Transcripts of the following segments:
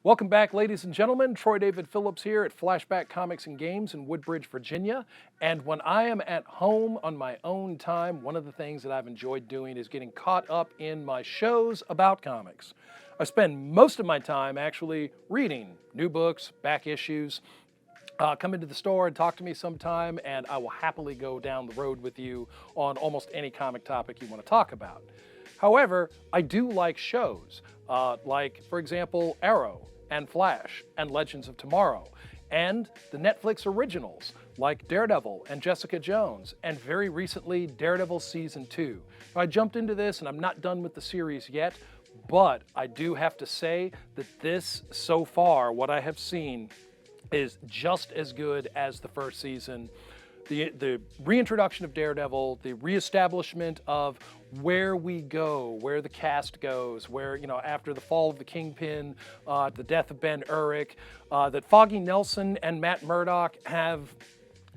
Welcome back, ladies and gentlemen. Troy David Phillips here at Flashback Comics and Games in Woodbridge, Virginia. And when I am at home on my own time, one of the things that I've enjoyed doing is getting caught up in my shows about comics. I spend most of my time actually reading new books, back issues. Come into the store and talk to me sometime, and I will happily go down the road with you on almost any comic topic you want to talk about. However, I do like shows, like, for example, Arrow and Flash and Legends of Tomorrow, and the Netflix originals like Daredevil and Jessica Jones, and very recently Daredevil Season 2. Now, I jumped into this and I'm not done with the series yet, but I do have to say that this, so far, what I have seen, is just as good as the first season. The reintroduction of Daredevil, the reestablishment of where we go, where the cast goes, where, after the fall of the Kingpin, the death of Ben Urich, that Foggy Nelson and Matt Murdock have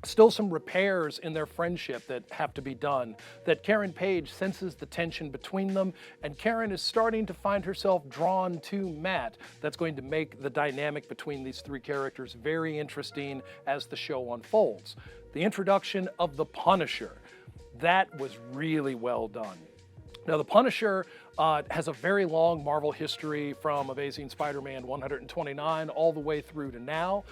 still some repairs in their friendship that have to be done, that Karen Page senses the tension between them, and Karen is starting to find herself drawn to Matt. That's going to make the dynamic between these three characters very interesting as the show unfolds. The introduction of the Punisher, that was really well done. Now, the Punisher has a very long Marvel history from Amazing Spider-Man 129 all the way through to now,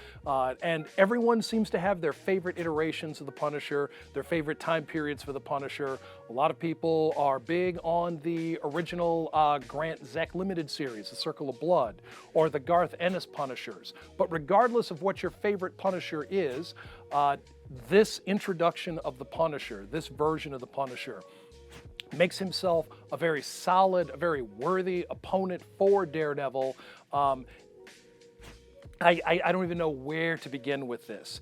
and everyone seems to have their favorite iterations of the Punisher, their favorite time periods for the Punisher. A lot of people are big on the original Grant Zek limited series, The Circle of Blood, or the Garth Ennis Punishers. But regardless of what your favorite Punisher is, this introduction of the Punisher, this version of the Punisher, makes himself a very solid, a very worthy opponent for Daredevil. I don't even know where to begin with this.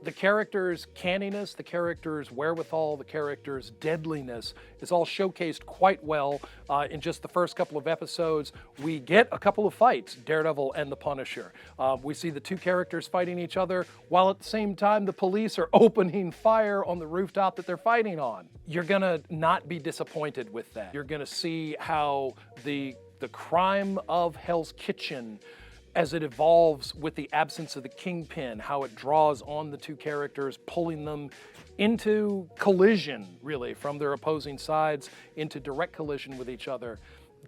The character's canniness, the character's wherewithal, the character's deadliness is all showcased quite well in just the first couple of episodes. We get a couple of fights, Daredevil and the Punisher. We see the two characters fighting each other, while at the same time the police are opening fire on the rooftop that they're fighting on. You're gonna not be disappointed with that. You're gonna see how the crime of Hell's Kitchen, as it evolves with the absence of the Kingpin, how it draws on the two characters, pulling them into collision, really, from their opposing sides, into direct collision with each other.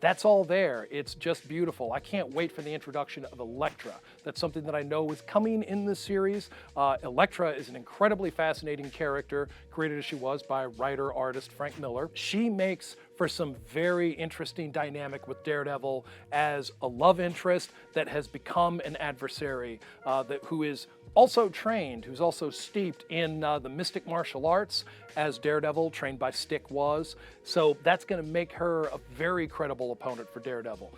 That's all there. It's just beautiful. I can't wait for the introduction of Elektra. That's something that I know is coming in this series. Elektra is an incredibly fascinating character, created as she was by writer-artist Frank Miller. She makes for some very interesting dynamic with Daredevil as a love interest that has become an adversary, who is also trained, who's also steeped in the mystic martial arts, as Daredevil, trained by Stick, was. So that's going to make her a very credible opponent for Daredevil.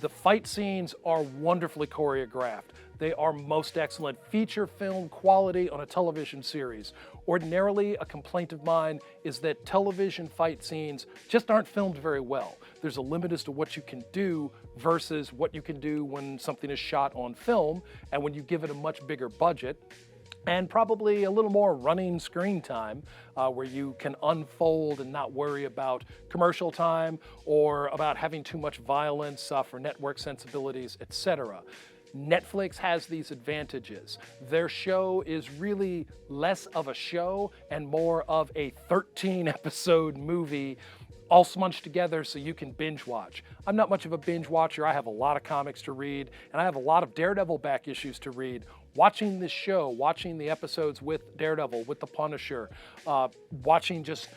The fight scenes are wonderfully choreographed. They are most excellent feature film quality on a television series. Ordinarily, a complaint of mine is that television fight scenes just aren't filmed very well. There's a limit as to what you can do versus what you can do when something is shot on film, and when you give it a much bigger budget and probably a little more running screen time, where you can unfold and not worry about commercial time or about having too much violence for network sensibilities, etc. Netflix has these advantages. Their show is really less of a show and more of a 13-episode movie, all smunched together so you can binge watch. I'm not much of a binge watcher. I have a lot of comics to read, and I have a lot of Daredevil back issues to read. Watching this show, watching the episodes with Daredevil, with the Punisher, watching just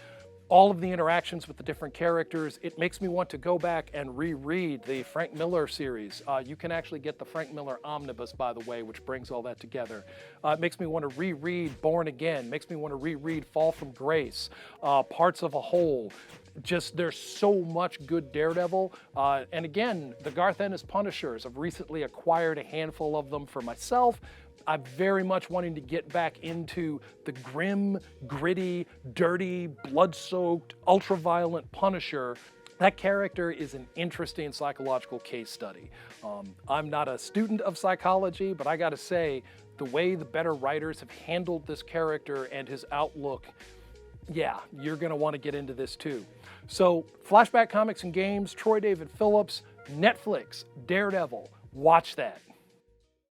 all of the interactions with the different characters, it makes me want to go back and reread the Frank Miller series. You can actually get the Frank Miller Omnibus, by the way, which brings all that together. It makes me want to reread Born Again, makes me want to reread Fall from Grace, Parts of a Whole. Just, there's so much good Daredevil. And again, the Garth Ennis Punishers, I've recently acquired a handful of them for myself. I'm very much wanting to get back into the grim, gritty, dirty, blood-soaked, ultra-violent Punisher. That character is an interesting psychological case study. I'm not a student of psychology, but I gotta say, the way the better writers have handled this character and his outlook, yeah, you're gonna wanna get into this too. So, Flashback Comics and Games, Troy David Phillips, Netflix, Daredevil. Watch that.